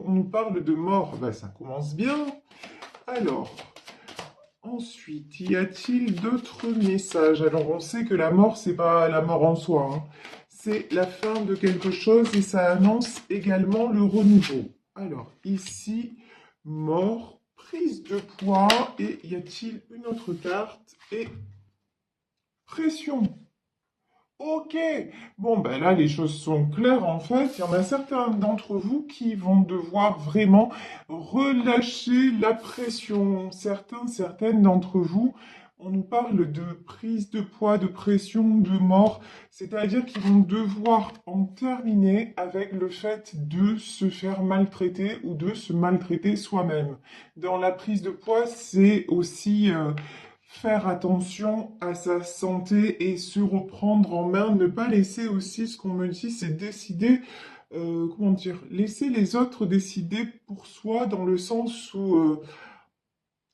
on nous parle de mort. Ben, ça commence bien. Alors, ensuite, y a-t-il d'autres messages? Alors, on sait que la mort, c'est pas la mort en soi, hein. C'est la fin de quelque chose et ça annonce également le renouveau. Alors, ici, mort, prise de poids et y a-t-il une autre carte? Et pression. Ok, bon ben là les choses sont claires en fait. Il y en a certains d'entre vous qui vont devoir vraiment relâcher la pression. Certaines d'entre vous, on nous parle de prise de poids, de pression, de mort. C'est-à-dire qu'ils vont devoir en terminer avec le fait de se faire maltraiter ou de se maltraiter soi-même. Dans la prise de poids, c'est aussi faire attention à sa santé et se reprendre en main, ne pas laisser aussi, ce qu'on me dit, c'est décider, comment dire, laisser les autres décider pour soi dans le sens où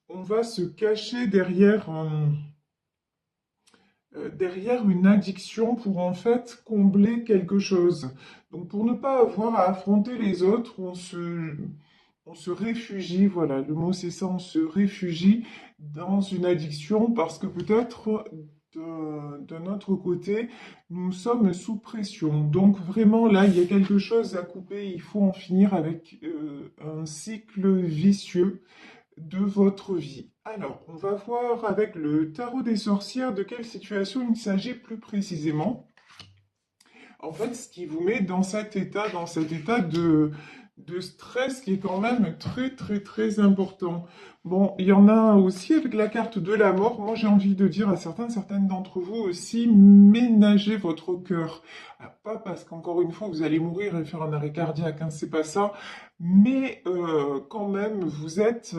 on va se cacher derrière une addiction pour en fait combler quelque chose. Donc pour ne pas avoir à affronter les autres, on se réfugie, voilà, le mot c'est ça, on se réfugie dans une addiction parce que peut-être de notre côté, nous sommes sous pression. Donc vraiment là, il y a quelque chose à couper, il faut en finir avec un cycle vicieux de votre vie. Alors, on va voir avec le tarot des sorcières de quelle situation il s'agit plus précisément. En fait, ce qui vous met dans cet état de stress qui est quand même très, très, très important. Bon, il y en a aussi avec la carte de la mort. Moi, j'ai envie de dire à certaines d'entre vous aussi, ménagez votre cœur. Ah, pas parce qu'encore une fois, vous allez mourir et faire un arrêt cardiaque, hein, c'est pas ça. Mais quand même, vous êtes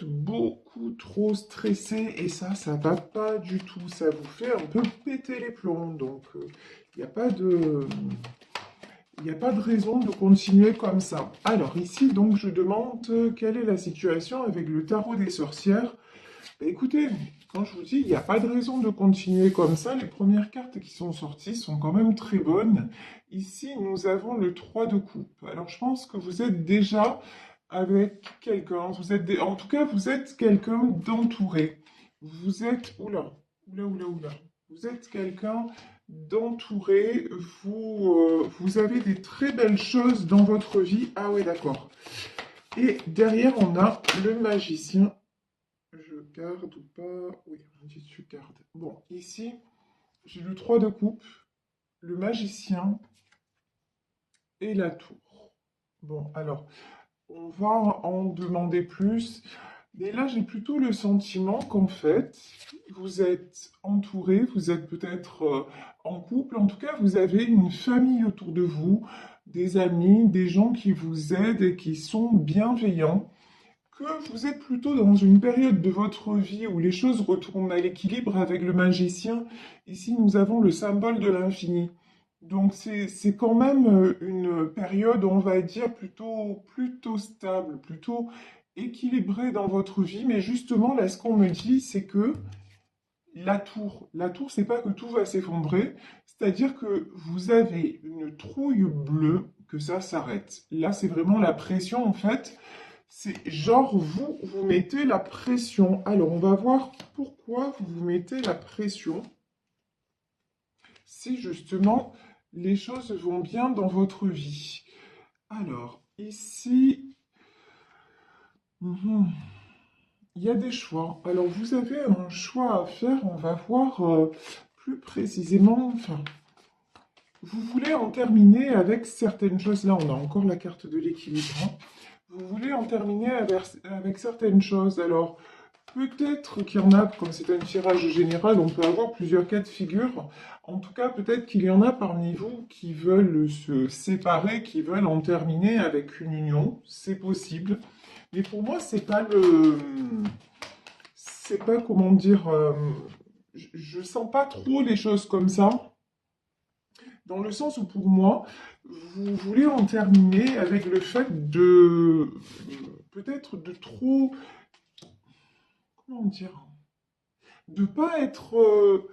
beaucoup trop stressé et ça va pas du tout. Ça vous fait un peu péter les plombs. Donc, il n'y a pas de, il n'y a pas de raison de continuer comme ça. Alors ici, donc, je demande quelle est la situation avec le tarot des sorcières. Bah, écoutez, quand je vous dis, il n'y a pas de raison de continuer comme ça. Les premières cartes qui sont sorties sont quand même très bonnes. Ici, nous avons le 3 de coupe. Alors, je pense que vous êtes déjà avec quelqu'un. En tout cas, vous êtes quelqu'un d'entouré. Vous êtes, oula. Vous êtes quelqu'un d'entouré. Vous avez des très belles choses dans votre vie. Ah oui, d'accord. Et derrière, on a le magicien. Je garde ou pas? Oui, on dit tu gardes. Bon, ici, j'ai le 3 de coupe, le magicien et la tour. Bon, alors, on va en demander plus. Mais là, j'ai plutôt le sentiment qu'en fait, vous êtes entouré, vous êtes peut-être en couple, en tout cas, vous avez une famille autour de vous, des amis, des gens qui vous aident et qui sont bienveillants, que vous êtes plutôt dans une période de votre vie où les choses retournent à l'équilibre avec le magicien. Ici, nous avons le symbole de l'infini. Donc, c'est quand même une période, on va dire, plutôt stable, plutôt équilibrée dans votre vie. Mais justement, là, ce qu'on me dit, c'est que la tour, c'est pas que tout va s'effondrer, c'est-à-dire que vous avez une trouille bleue, que ça s'arrête. Là, c'est vraiment la pression, en fait. C'est genre, vous mettez la pression. Alors, on va voir pourquoi vous vous mettez la pression. Si justement, les choses vont bien dans votre vie. Alors, ici, mhm, il y a des choix. Alors, vous avez un choix à faire. On va voir plus précisément. Enfin, vous voulez en terminer avec certaines choses. Là, on a encore la carte de l'équilibre, hein. Vous voulez en terminer avec certaines choses. Alors, peut-être qu'il y en a, comme c'est un tirage général, on peut avoir plusieurs cas de figure. En tout cas, peut-être qu'il y en a parmi vous qui veulent se séparer, qui veulent en terminer avec une union. C'est possible. Mais pour moi, c'est pas comment dire, je sens pas trop les choses comme ça. Dans le sens où pour moi, vous voulez en terminer avec le fait de, peut-être de trop, comment dire, de pas être,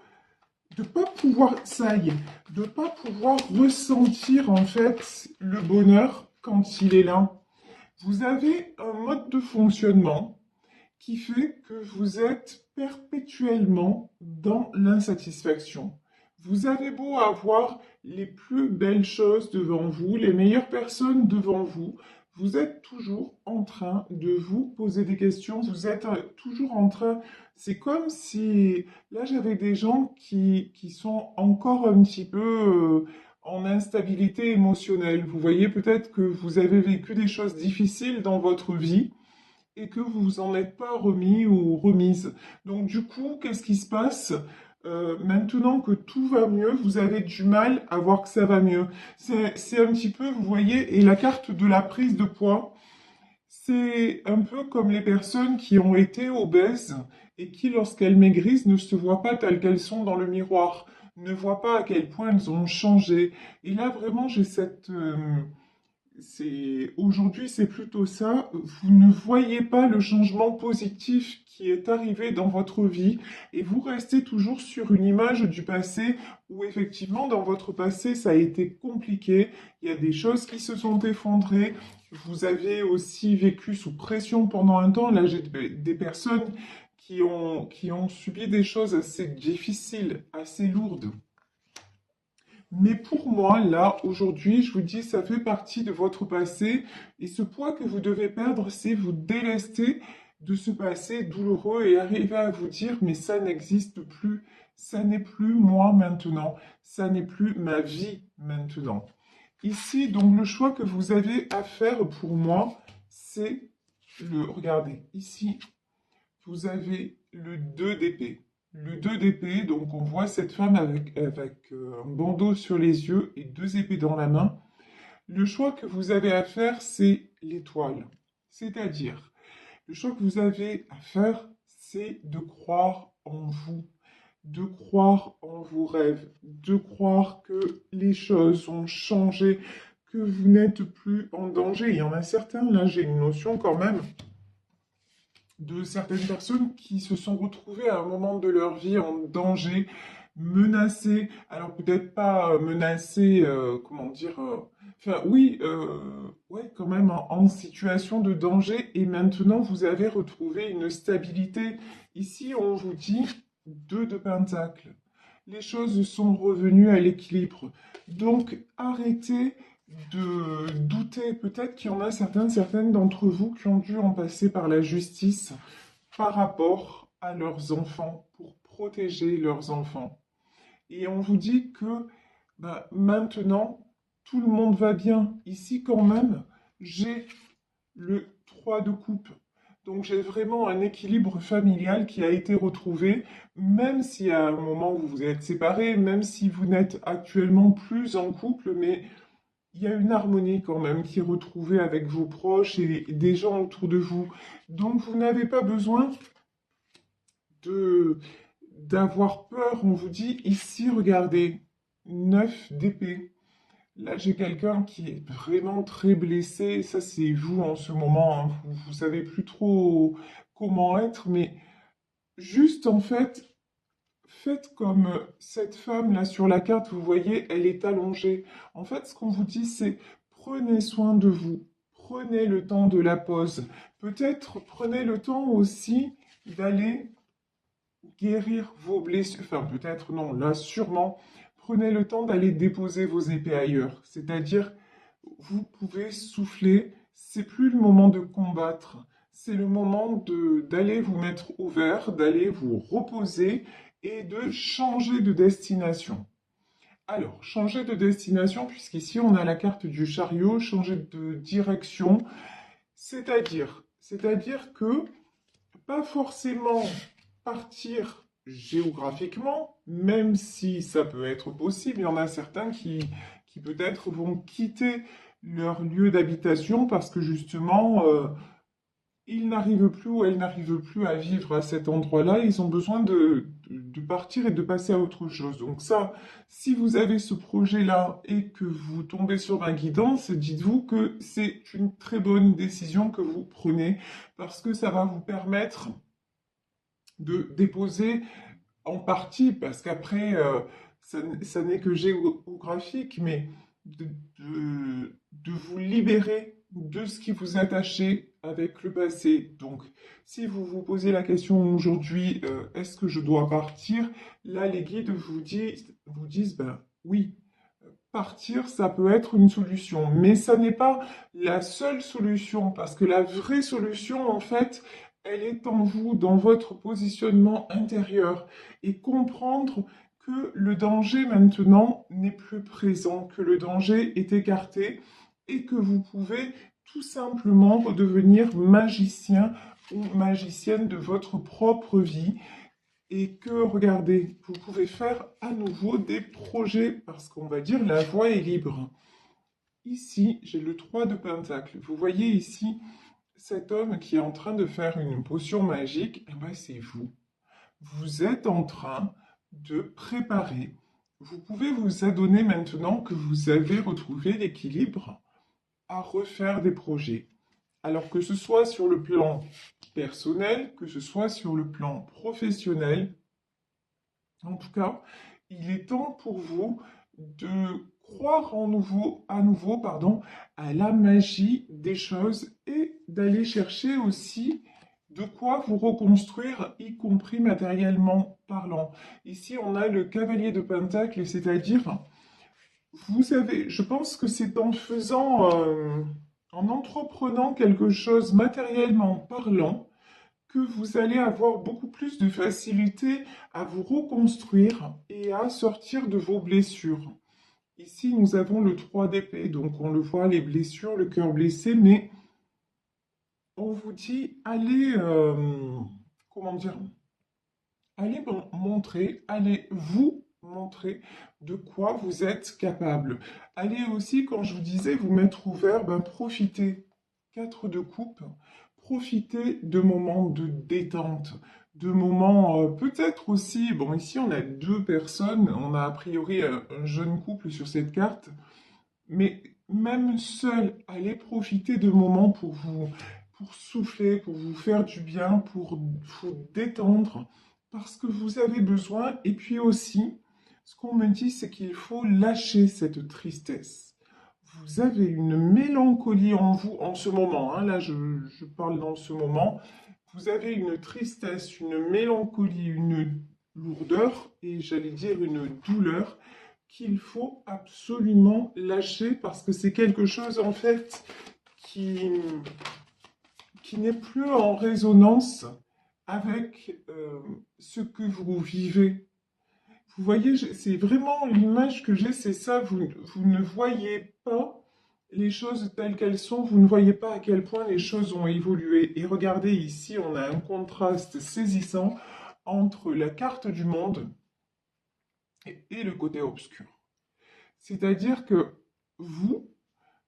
de pas pouvoir, ça y est, de pas pouvoir ressentir en fait le bonheur quand il est là. Vous avez un mode de fonctionnement qui fait que vous êtes perpétuellement dans l'insatisfaction. Vous avez beau avoir les plus belles choses devant vous, les meilleures personnes devant vous, vous êtes toujours en train de vous poser des questions, vous êtes toujours en train... C'est comme si... Là, j'avais des gens qui sont encore un petit peu en instabilité émotionnelle. Vous voyez peut-être que vous avez vécu des choses difficiles dans votre vie et que vous vous en êtes pas remis ou remise. Donc du coup, qu'est-ce qui se passe? Maintenant que tout va mieux, vous avez du mal à voir que ça va mieux. C'est un petit peu, vous voyez, et la carte de la prise de poids, c'est un peu comme les personnes qui ont été obèses et qui, lorsqu'elles maigrissent, ne se voient pas telles qu'elles sont dans le miroir, ne voient pas à quel point elles ont changé. Et là, vraiment, j'ai cette... aujourd'hui, c'est plutôt ça. Vous ne voyez pas le changement positif qui est arrivé dans votre vie et vous restez toujours sur une image du passé où effectivement, dans votre passé, ça a été compliqué. Il y a des choses qui se sont effondrées. Vous avez aussi vécu sous pression pendant un temps. Là, j'ai des personnes qui ont subi des choses assez difficiles, assez lourdes. Mais pour moi, là, aujourd'hui, je vous dis, ça fait partie de votre passé. Et ce poids que vous devez perdre, c'est vous délester de ce passé douloureux et arriver à vous dire, mais ça n'existe plus. Ça n'est plus moi maintenant. Ça n'est plus ma vie maintenant. Ici, donc, le choix que vous avez à faire pour moi, c'est regardez, ici, vous avez le 2 d'épée. Le 2 d'épée, donc on voit cette femme avec un bandeau sur les yeux et deux épées dans la main. Le choix que vous avez à faire, c'est l'étoile. C'est-à-dire, le choix que vous avez à faire, c'est de croire en vous, de croire en vos rêves, de croire que les choses ont changé, que vous n'êtes plus en danger. Il y en a certains, là j'ai une notion quand même de certaines personnes qui se sont retrouvées à un moment de leur vie en danger, menacées. Alors peut-être pas menacées, comment dire, enfin oui, ouais, quand même en situation de danger. Et maintenant, vous avez retrouvé une stabilité. Ici, on vous dit 2 de Pentacle. Les choses sont revenues à l'équilibre. Donc, arrêtez de douter. Peut-être qu'il y en a certaines d'entre vous qui ont dû en passer par la justice par rapport à leurs enfants, pour protéger leurs enfants. Et on vous dit que bah, maintenant, tout le monde va bien. Ici, quand même, j'ai le 3 de coupe. Donc j'ai vraiment un équilibre familial qui a été retrouvé, même si à un moment vous vous êtes séparés, même si vous n'êtes actuellement plus en couple, mais il y a une harmonie quand même qui est retrouvée avec vos proches et des gens autour de vous. Donc vous n'avez pas besoin de d'avoir peur. On vous dit ici, regardez, 9 d'épée. Là, j'ai quelqu'un qui est vraiment très blessé. Ça, c'est vous en ce moment, hein. Vous savez plus trop comment être, mais juste en fait, faites comme cette femme là sur la carte, vous voyez, elle est allongée. En fait, ce qu'on vous dit, c'est prenez soin de vous. Prenez le temps de la pause. Peut-être prenez le temps aussi d'aller guérir vos blessures. Enfin, peut-être non, là, sûrement. Prenez le temps d'aller déposer vos épées ailleurs. C'est-à-dire, vous pouvez souffler. C'est plus le moment de combattre. C'est le moment d'aller vous mettre au vert, d'aller vous reposer et de changer de destination. Alors, changer de destination, puisqu'ici on a la carte du chariot, changer de direction, c'est-à-dire que pas forcément partir géographiquement, même si ça peut être possible. Il y en a certains qui peut-être vont quitter leur lieu d'habitation parce que justement, ils n'arrivent plus ou elles n'arrivent plus à vivre à cet endroit-là. Ils ont besoin de partir et de passer à autre chose. Donc ça, si vous avez ce projet-là et que vous tombez sur ma guidance, dites-vous que c'est une très bonne décision que vous prenez parce que ça va vous permettre de déposer en partie, parce qu'après, ça n'est que géographique, mais de, de vous libérer de ce qui vous attachait avec le passé. Donc, si vous vous posez la question aujourd'hui, est-ce que je dois partir? Là, les guides vous disent, ben oui, partir, ça peut être une solution, mais ça n'est pas la seule solution, parce que la vraie solution, en fait, elle est en vous, dans votre positionnement intérieur, et comprendre que le danger maintenant n'est plus présent, que le danger est écarté, et que vous pouvez tout simplement redevenir magicien ou magicienne de votre propre vie, et que, regardez, vous pouvez faire à nouveau des projets parce qu'on va dire la voie est libre. Ici, j'ai le 3 de Pentacle. Vous voyez ici cet homme qui est en train de faire une potion magique. Eh ben, c'est vous. Vous êtes en train de préparer. Vous pouvez vous adonner maintenant que vous avez retrouvé l'équilibre à refaire des projets. Alors que ce soit sur le plan personnel, que ce soit sur le plan professionnel, en tout cas, il est temps pour vous de croire à nouveau, pardon, à la magie des choses et d'aller chercher aussi de quoi vous reconstruire, y compris matériellement parlant. Ici, on a le cavalier de Pentacle, c'est-à-dire, vous avez, je pense que c'est en faisant, en entreprenant quelque chose matériellement parlant, que vous allez avoir beaucoup plus de facilité à vous reconstruire et à sortir de vos blessures. Ici, nous avons le 3 d'épée, donc on le voit, les blessures, le cœur blessé, mais on vous dit, allez, comment dire, allez montrer, allez vous montrer de quoi vous êtes capable. Allez aussi, quand je vous disais, vous mettre ouvert, ben profitez. 4 de coupe, profitez de moments de détente, de moments peut-être aussi, bon ici on a deux personnes, on a a priori un jeune couple sur cette carte, mais même seul, allez profiter de moments pour souffler, pour vous faire du bien, pour vous détendre, parce que vous avez besoin. Et puis aussi, ce qu'on me dit, c'est qu'il faut lâcher cette tristesse. Vous avez une mélancolie en vous en ce moment, hein, là je parle dans ce moment. Vous avez une tristesse, une mélancolie, une lourdeur et j'allais dire une douleur qu'il faut absolument lâcher parce que c'est quelque chose en fait qui, qui n'est plus en résonance avec ce que vous vivez. Vous voyez, c'est vraiment l'image que j'ai, c'est ça, vous ne voyez pas les choses telles qu'elles sont, vous ne voyez pas à quel point les choses ont évolué. Et regardez ici, on a un contraste saisissant entre la carte du monde et le côté obscur. C'est-à-dire que vous,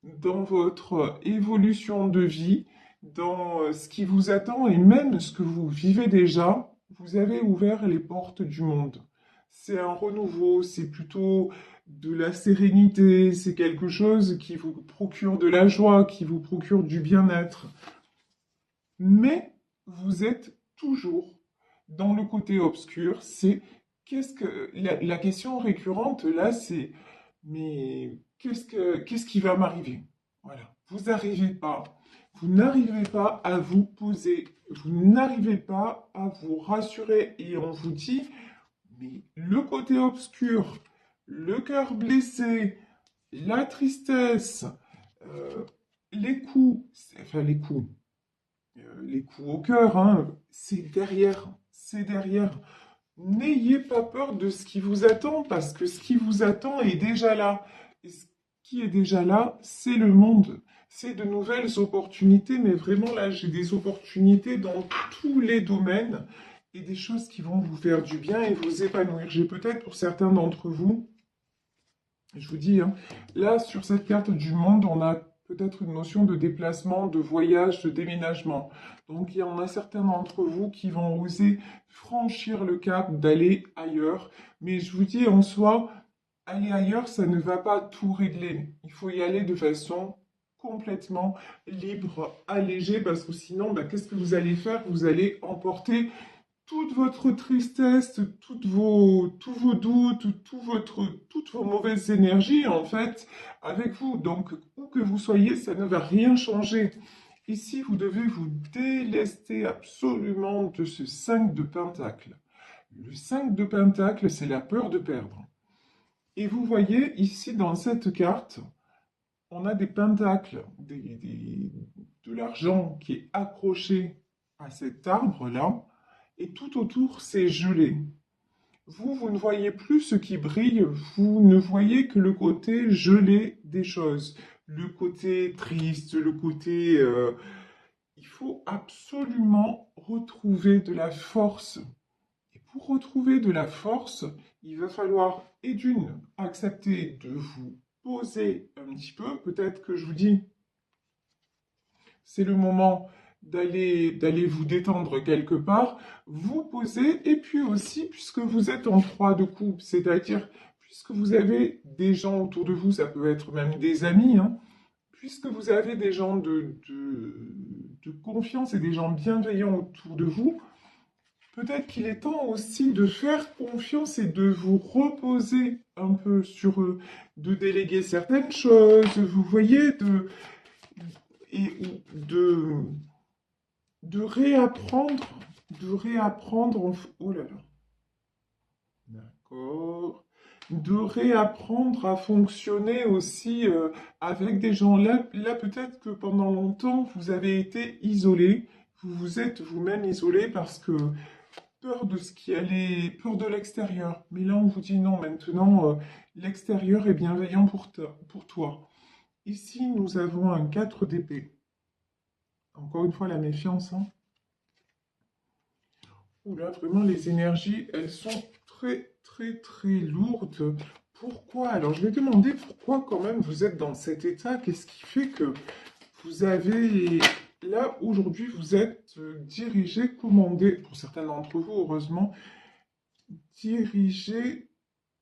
dans votre évolution de vie, dans ce qui vous attend et même ce que vous vivez déjà, vous avez ouvert les portes du monde. C'est un renouveau, c'est plutôt de la sérénité, c'est quelque chose qui vous procure de la joie, qui vous procure du bien-être. Mais vous êtes toujours dans le côté obscur, c'est qu'est-ce que la question récurrente là, c'est mais qu'est-ce qui va m'arriver? Voilà, vous n'arrivez pas à vous poser, vous n'arrivez pas à vous rassurer et on vous dit mais le côté obscur, le cœur blessé, la tristesse, euh, les coups, enfin les coups au cœur, hein, c'est derrière, c'est derrière. N'ayez pas peur de ce qui vous attend, parce que ce qui vous attend est déjà là. Et ce qui est déjà là, c'est le monde. C'est de nouvelles opportunités, mais vraiment là, j'ai des opportunités dans tous les domaines et des choses qui vont vous faire du bien et vous épanouir. J'ai peut-être pour certains d'entre vous, je vous dis, hein, là, sur cette carte du monde, on a peut-être une notion de déplacement, de voyage, de déménagement. Donc, il y en a certains d'entre vous qui vont oser franchir le cap d'aller ailleurs. Mais je vous dis, en soi, aller ailleurs, ça ne va pas tout régler. Il faut y aller de façon complètement libre, allégée, parce que sinon, bah, qu'est-ce que vous allez faire? Vous allez emporter toute votre tristesse, tous vos doutes, toutes vos mauvaises énergies, en fait, avec vous. Donc, où que vous soyez, ça ne va rien changer. Ici, vous devez vous délester absolument de ce 5 de Pentacle. Le 5 de Pentacle, c'est la peur de perdre. Et vous voyez, ici, dans cette carte, on a des pentacles, de l'argent qui est accroché à cet arbre-là, et tout autour, c'est gelé. Vous ne voyez plus ce qui brille, vous ne voyez que le côté gelé des choses, le côté triste, le côté... il faut absolument retrouver de la force. Et pour retrouver de la force, il va falloir, et d'une, accepter de vous poser un petit peu. Peut-être que je vous dis, c'est le moment d'aller vous détendre quelque part, vous poser, et puis aussi, puisque vous êtes en 3 de coupe, c'est-à-dire, puisque vous avez des gens autour de vous, ça peut être même des amis, hein, puisque vous avez des gens de confiance et des gens bienveillants autour de vous, peut-être qu'il est temps aussi de faire confiance et de vous reposer un peu sur eux, de déléguer certaines choses, vous voyez, et de réapprendre, oh là là, d'accord, de réapprendre à fonctionner aussi avec des gens. Là peut-être que pendant longtemps, vous avez été isolé, vous vous êtes vous-même isolé parce que peur de ce qui allait, peur de l'extérieur. Mais là, on vous dit non, maintenant, l'extérieur est bienveillant pour toi. Ici, nous avons un 4 d'épée. Encore une fois, la méfiance, hein. Oula, vraiment, les énergies, elles sont très, très, très lourdes. Pourquoi? Alors, je vais demander pourquoi quand même vous êtes dans cet état. Qu'est-ce qui fait que vous avez... Là, aujourd'hui, vous êtes dirigé, commandé, pour certains d'entre vous, heureusement, dirigé,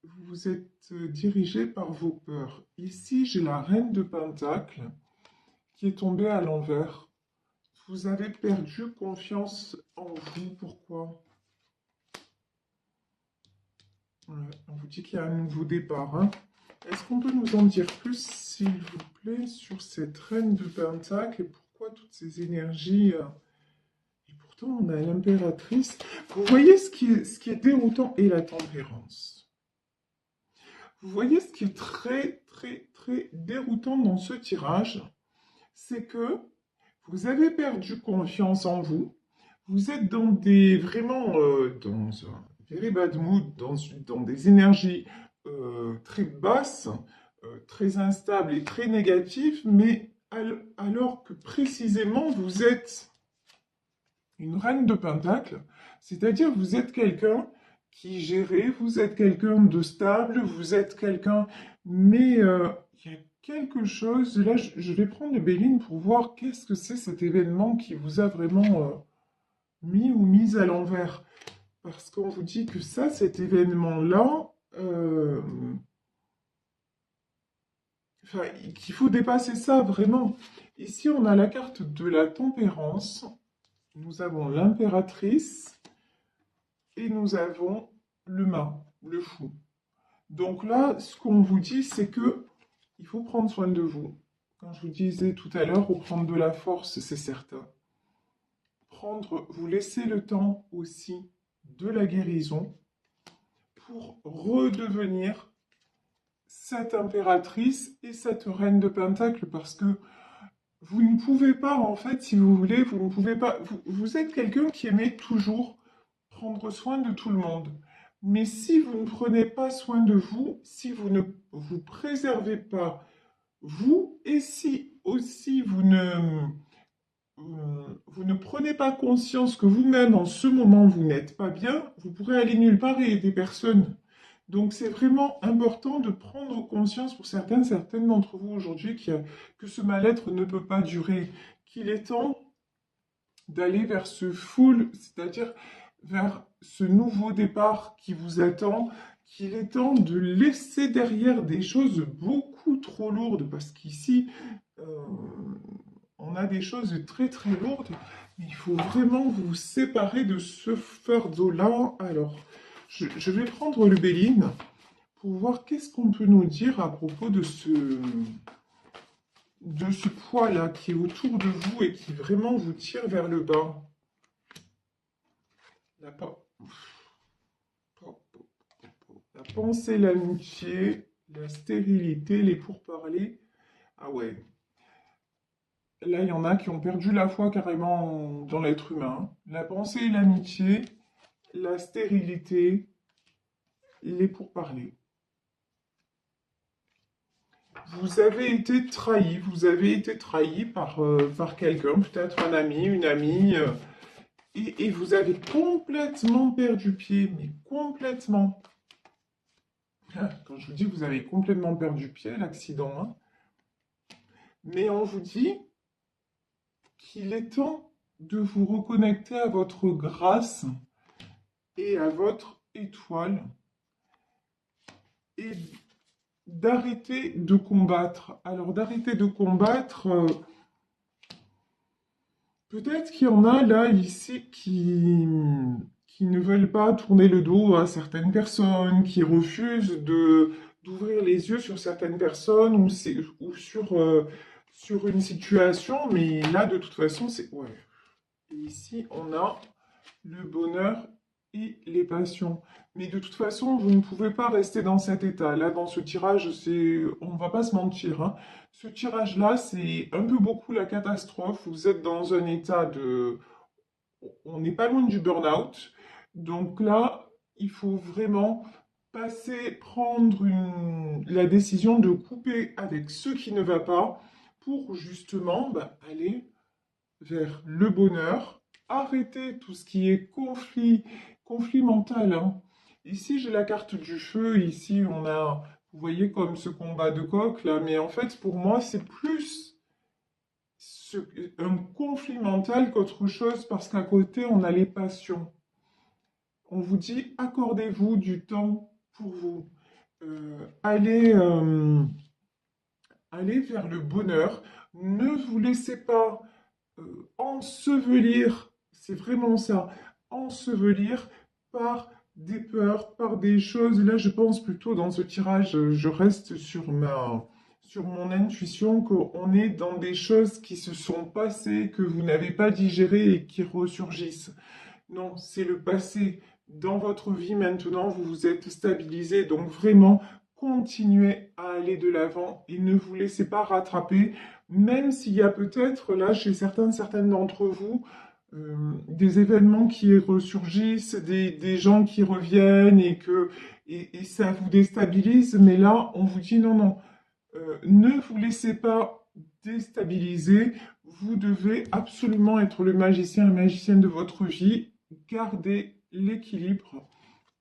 vous êtes dirigé par vos peurs. Ici, j'ai la reine de Pentacle qui est tombée à l'envers. Vous avez perdu confiance en vous. Pourquoi? On vous dit qu'il y a un nouveau départ, hein. Est-ce qu'on peut nous en dire plus, s'il vous plaît, sur cette reine de Pentacle et pourquoi toutes ces énergies et pourtant, on a l'impératrice. Vous voyez ce qui est déroutant et la tempérance. Vous voyez ce qui est très, très, très déroutant dans ce tirage, c'est que vous avez perdu confiance en vous. Vous êtes dans des vraiment dans un very bad mood, dans des énergies très basses, très instables et très négatives, mais alors que précisément vous êtes une reine de Pentacle, c'est-à-dire vous êtes quelqu'un qui gère, vous êtes quelqu'un de stable, vous êtes quelqu'un, mais il y a quelque chose, là je vais prendre le Béline pour voir qu'est-ce que c'est cet événement qui vous a vraiment mis ou mise à l'envers. Parce qu'on vous dit que ça, cet événement-là, enfin, qu'il faut dépasser ça vraiment. Ici, on a la carte de la tempérance, nous avons l'impératrice et nous avons le mât, le fou. Donc là, ce qu'on vous dit, c'est que il faut prendre soin de vous. Quand je vous disais tout à l'heure, reprendre de la force, c'est certain. Vous laisser le temps aussi de la guérison pour redevenir cette impératrice et cette reine de Pentacle, parce que vous ne pouvez pas, en fait, si vous voulez, vous ne pouvez pas, vous êtes quelqu'un qui aimait toujours prendre soin de tout le monde. Mais si vous ne prenez pas soin de vous, si vous ne vous préservez pas vous, et si aussi vous ne prenez pas conscience que vous-même, en ce moment, vous n'êtes pas bien, vous pourrez aller nulle part et aider personne. Donc, c'est vraiment important de prendre conscience pour certaines d'entre vous aujourd'hui que ce mal-être ne peut pas durer, qu'il est temps d'aller vers ce full, c'est-à-dire vers ce nouveau départ qui vous attend, qu'il est temps de laisser derrière des choses beaucoup trop lourdes, parce qu'ici, on on a des choses très très lourdes, mais il faut vraiment vous séparer de ce fardeau-là. Alors, je vais prendre le Béline pour voir qu'est-ce qu'on peut nous dire à propos de ce poids-là qui est autour de vous et qui vraiment vous tire vers le bas. La, la pensée, l'amitié, la stérilité, les pourparlers. Ah ouais. Là, il y en a qui ont perdu la foi carrément dans l'être humain. La pensée et l'amitié, la stérilité, les pourparlers. Vous avez été trahi par quelqu'un, peut-être un ami, une amie, et vous avez complètement perdu pied, mais complètement. Ah, quand je vous dis que vous avez complètement perdu pied, l'accident, hein. Mais on vous dit qu'il est temps de vous reconnecter à votre grâce et à votre étoile et d'arrêter de combattre. Alors d'arrêter de combattre, peut-être qu'il y en a là, ici, qui ne veulent pas tourner le dos à certaines personnes, qui refusent d'ouvrir les yeux sur certaines personnes ou sur une situation, mais là, de toute façon, c'est... Ouais. Et ici, on a le bonheur et les passions. Mais de toute façon, vous ne pouvez pas rester dans cet état. Là, dans ce tirage, on ne va pas se mentir, hein. Ce tirage-là, c'est un peu beaucoup la catastrophe. Vous êtes dans un état de... On n'est pas loin du burn-out. Donc là, il faut vraiment prendre la décision de couper avec ce qui ne va pas pour justement aller vers le bonheur, arrêter tout ce qui est conflit mental, hein. Ici, j'ai la carte du feu, ici, vous voyez comme ce combat de coq, là, mais en fait, pour moi, c'est plus un conflit mental qu'autre chose, parce qu'à côté, on a les passions. On vous dit, accordez-vous du temps pour vous. Allez, allez vers le bonheur. Ne vous laissez pas ensevelir, c'est vraiment ça, ensevelir par des peurs, par des choses. Là, je pense plutôt dans ce tirage, je reste sur mon intuition qu'on est dans des choses qui se sont passées, que vous n'avez pas digérées et qui ressurgissent. Non, c'est le passé. Dans votre vie maintenant, vous vous êtes stabilisé, donc vraiment, continuez à aller de l'avant et ne vous laissez pas rattraper, même s'il y a peut-être là chez certaines d'entre vous des événements qui ressurgissent, des gens qui reviennent et ça vous déstabilise, mais là on vous dit non, non, ne vous laissez pas déstabiliser, vous devez absolument être le magicien, la magicienne de votre vie, garder l'équilibre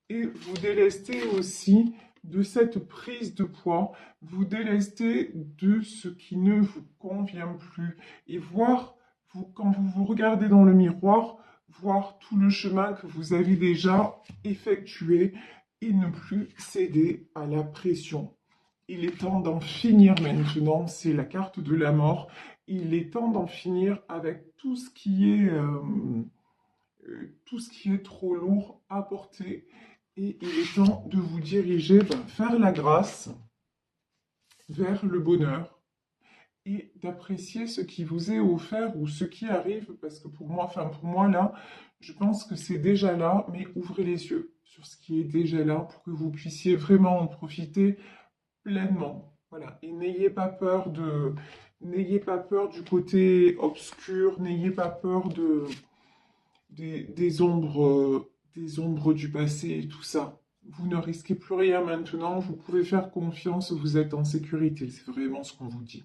et vous délester aussi de cette prise de poids, vous délester de ce qui ne vous convient plus et voir, quand vous vous regardez dans le miroir, voir tout le chemin que vous avez déjà effectué et ne plus céder à la pression. Il est temps d'en finir maintenant, c'est la carte de la mort. Il est temps d'en finir avec tout ce qui est trop lourd à porter. Et il est temps de vous diriger vers la grâce, vers le bonheur, et d'apprécier ce qui vous est offert ou ce qui arrive, parce que pour moi là, je pense que c'est déjà là, mais ouvrez les yeux sur ce qui est déjà là pour que vous puissiez vraiment en profiter pleinement. Voilà. Et n'ayez pas peur du côté obscur, n'ayez pas peur des ombres du passé et tout ça. Vous ne risquez plus rien maintenant, vous pouvez faire confiance, vous êtes en sécurité, c'est vraiment ce qu'on vous dit.